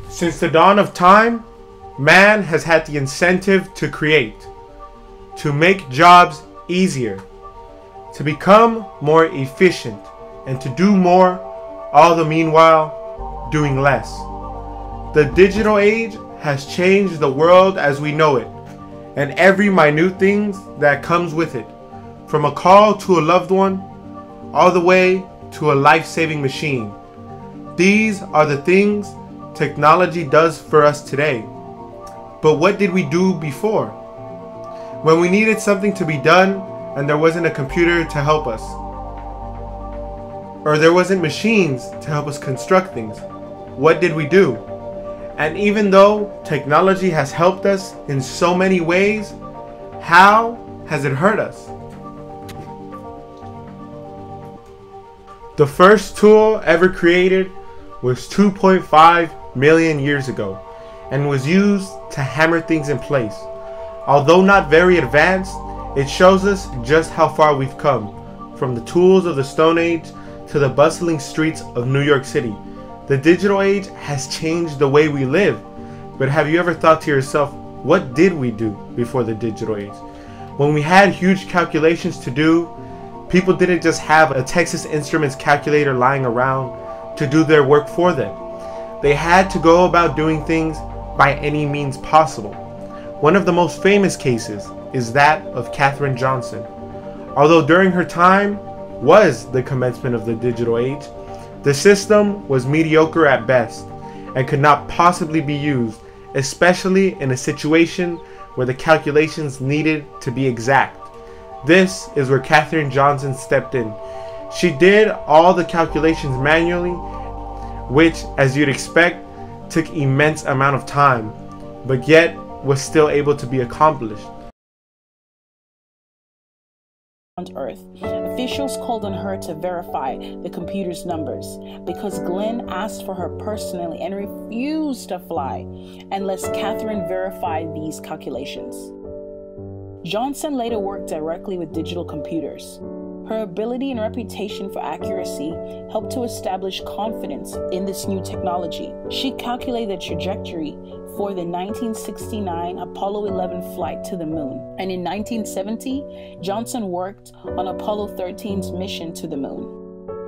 Since the dawn of time, man has had the incentive to create, to make jobs easier, to become more efficient, and to do more, all the meanwhile doing less. The digital age has changed the world as we know it, and every minute thing that comes with it, from a call to a loved one, all the way to a life-saving machine. These are the things technology does for us today. But what did we do before? When we needed something to be done and there wasn't a computer to help us, or there wasn't machines to help us construct things, what did we do? And even though technology has helped us in so many ways, how has it hurt us? The first tool ever created was 2.5 million years ago and was used to hammer things in place. Although not very advanced, it shows us just how far we've come, from the tools of the Stone Age to the bustling streets of New York City. The digital age has changed the way we live, but have you ever thought to yourself, what did we do before the digital age? When we had huge calculations to do, people didn't just have a Texas Instruments calculator lying around to do their work for them. They had to go about doing things by any means possible. One of the most famous cases is that of Katherine Johnson. Although during her time was the commencement of the digital age, the system was mediocre at best and could not possibly be used, especially in a situation where the calculations needed to be exact. This is where Katherine Johnson stepped in. She did all the calculations manually, which, as you'd expect, took immense amount of time, but yet was still able to be accomplished. On Earth, officials called on her to verify the computer's numbers because Glenn asked for her personally and refused to fly unless Katherine verified these calculations. Johnson later worked directly with digital computers. Her ability and reputation for accuracy helped to establish confidence in this new technology. She calculated the trajectory for the 1969 Apollo 11 flight to the moon. And in 1970, Johnson worked on Apollo 13's mission to the moon.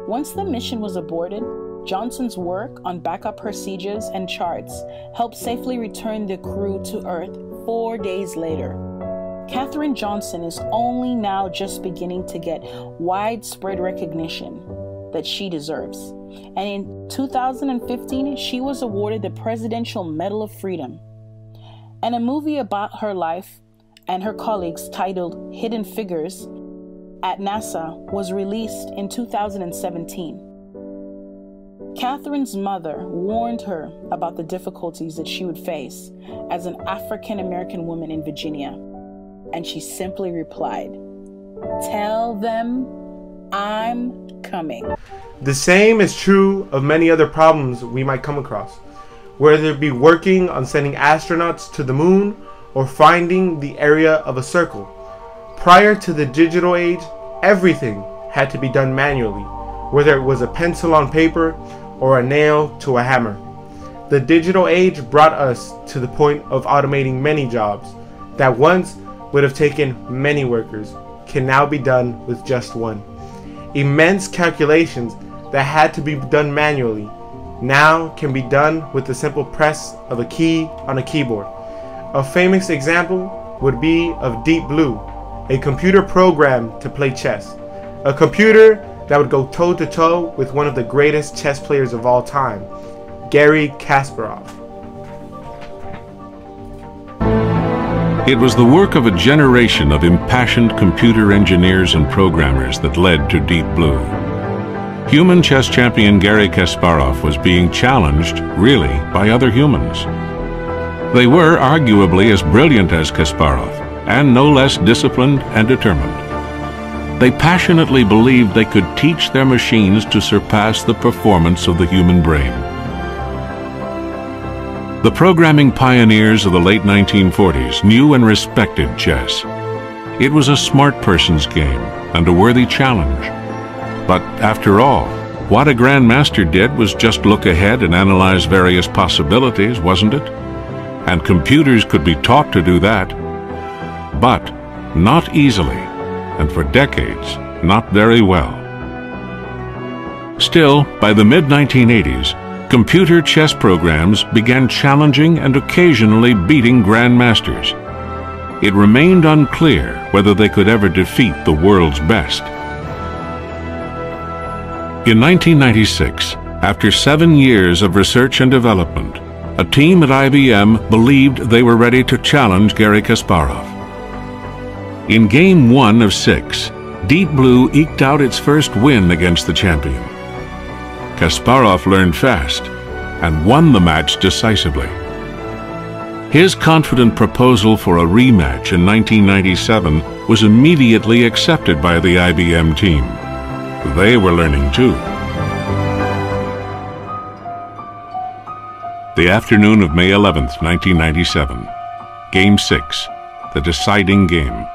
Once the mission was aborted, Johnson's work on backup procedures and charts helped safely return the crew to Earth 4 days later. Katherine Johnson is only now just beginning to get widespread recognition that she deserves. And in 2015, she was awarded the Presidential Medal of Freedom. And a movie about her life and her colleagues titled Hidden Figures at NASA was released in 2017. Katherine's mother warned her about the difficulties that she would face as an African American woman in Virginia. And she simply replied, "Tell them I'm coming." The same is true of many other problems we might come across, whether it be working on sending astronauts to the moon or finding the area of a circle. Prior to the digital age, everything had to be done manually, whether it was a pencil on paper or a nail to a hammer. The digital age brought us to the point of automating many jobs that once would have taken many workers can now be done with just one. Immense calculations that had to be done manually now can be done with the simple press of a key on a keyboard. A famous example would be of Deep Blue, a computer program to play chess. A computer that would go toe-to-toe with one of the greatest chess players of all time, Garry Kasparov. It was the work of a generation of impassioned computer engineers and programmers that led to Deep Blue. Human chess champion Garry Kasparov was being challenged, really, by other humans. They were arguably as brilliant as Kasparov, and no less disciplined and determined. They passionately believed they could teach their machines to surpass the performance of the human brain. The programming pioneers of the late 1940s knew and respected chess. It was a smart person's game and a worthy challenge. But after all, What a grandmaster did was just look ahead and analyze various possibilities, wasn't it? And computers could be taught to do that, but not easily, and for decades, not very well. Still, by the mid-1980s, computer chess programs began challenging and occasionally beating grandmasters. It remained unclear whether they could ever defeat the world's best. In 1996, after 7 years of research and development, a team at IBM believed they were ready to challenge Garry Kasparov. In Game 1 of 6, Deep Blue eked out its first win against the champion. Kasparov learned fast and won the match decisively. His confident proposal for a rematch in 1997 was immediately accepted by the IBM team. They were learning too. The afternoon of May 11th, 1997. Game 6, the deciding game.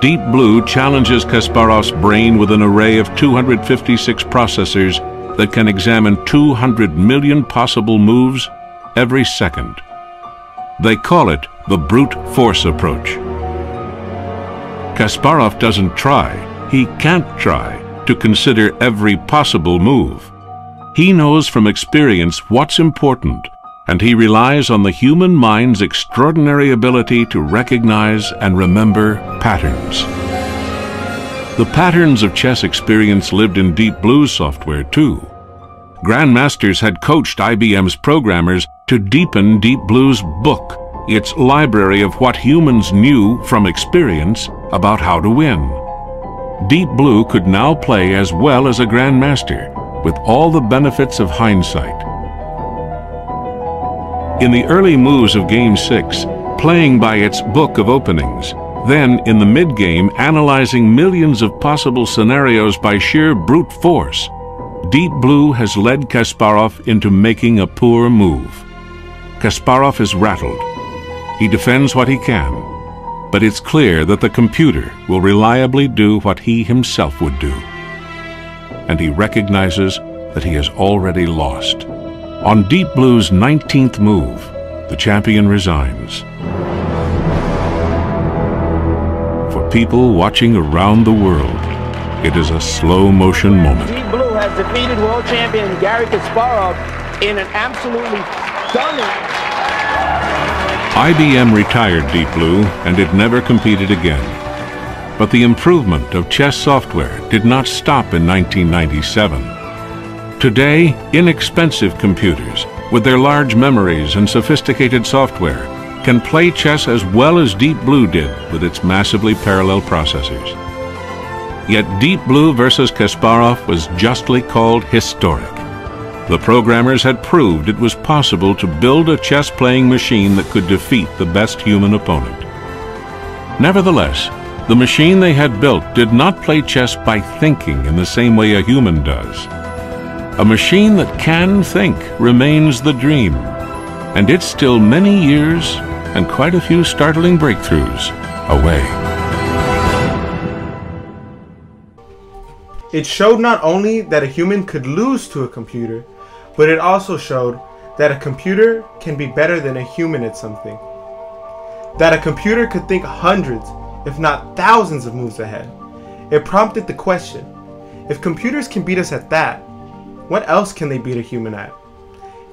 Deep Blue challenges Kasparov's brain with an array of 256 processors that can examine 200 million possible moves every second. They call it the brute force approach. Kasparov doesn't try, he can't try, to consider every possible move. He knows from experience what's important, and he relies on the human mind's extraordinary ability to recognize and remember patterns. The patterns of chess experience lived in Deep Blue's software too. Grandmasters had coached IBM's programmers to deepen Deep Blue's book, its library of what humans knew from experience about how to win. Deep Blue could now play as well as a grandmaster, with all the benefits of hindsight. In the early moves of Game 6, playing by its book of openings, then in the mid-game analyzing millions of possible scenarios by sheer brute force, Deep Blue has led Kasparov into making a poor move. Kasparov is rattled. He defends what he can, but it's clear that the computer will reliably do what he himself would do. And he recognizes that he has already lost. On Deep Blue's 19th move, the champion resigns. For people watching around the world, it is a slow-motion moment. Deep Blue has defeated world champion Garry Kasparov in an absolutely stunning... IBM retired Deep Blue, and it never competed again. But the improvement of chess software did not stop in 1997. Today, inexpensive computers, with their large memories and sophisticated software, can play chess as well as Deep Blue did with its massively parallel processors. Yet Deep Blue versus Kasparov was justly called historic. The programmers had proved it was possible to build a chess-playing machine that could defeat the best human opponent. Nevertheless, the machine they had built did not play chess by thinking in the same way a human does. A machine that can think remains the dream, and it's still many years and quite a few startling breakthroughs away. It showed not only that a human could lose to a computer, but it also showed that a computer can be better than a human at something. That a computer could think hundreds, if not thousands of moves ahead. It prompted the question, if computers can beat us at that, what else can they beat a human at?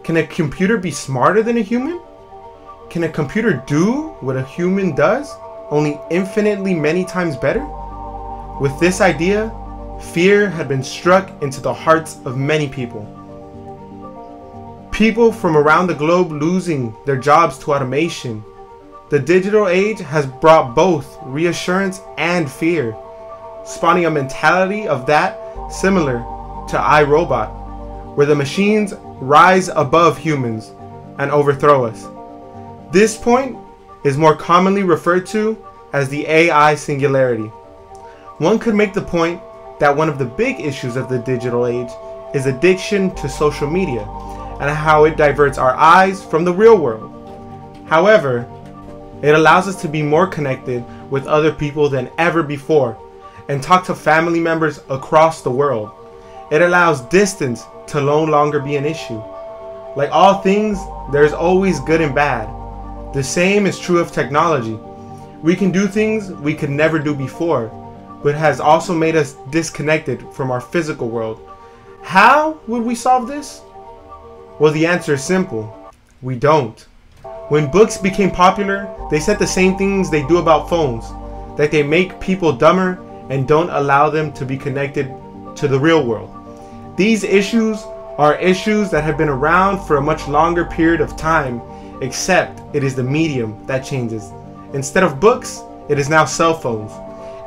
Can a computer be smarter than a human? Can a computer do what a human does, only infinitely many times better? With this idea, fear had been struck into the hearts of many people. People from around the globe losing their jobs to automation. The digital age has brought both reassurance and fear, spawning a mentality of that similar to iRobot, where the machines rise above humans and overthrow us. This point is more commonly referred to as the AI singularity. One could make the point that one of the big issues of the digital age is addiction to social media and how it diverts our eyes from the real world. However, it allows us to be more connected with other people than ever before and talk to family members across the world. It allows distance to no longer be an issue. Like all things, there's always good and bad. The same is true of technology. We can do things we could never do before, but has also made us disconnected from our physical world. How would we solve this? Well, the answer is simple. We don't. When books became popular, they said the same things they do about phones, that they make people dumber and don't allow them to be connected to the real world. These issues are issues that have been around for a much longer period of time, except it is the medium that changes. Instead of books, it is now cell phones.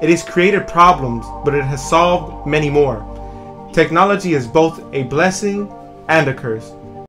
It has created problems, but it has solved many more. Technology is both a blessing and a curse.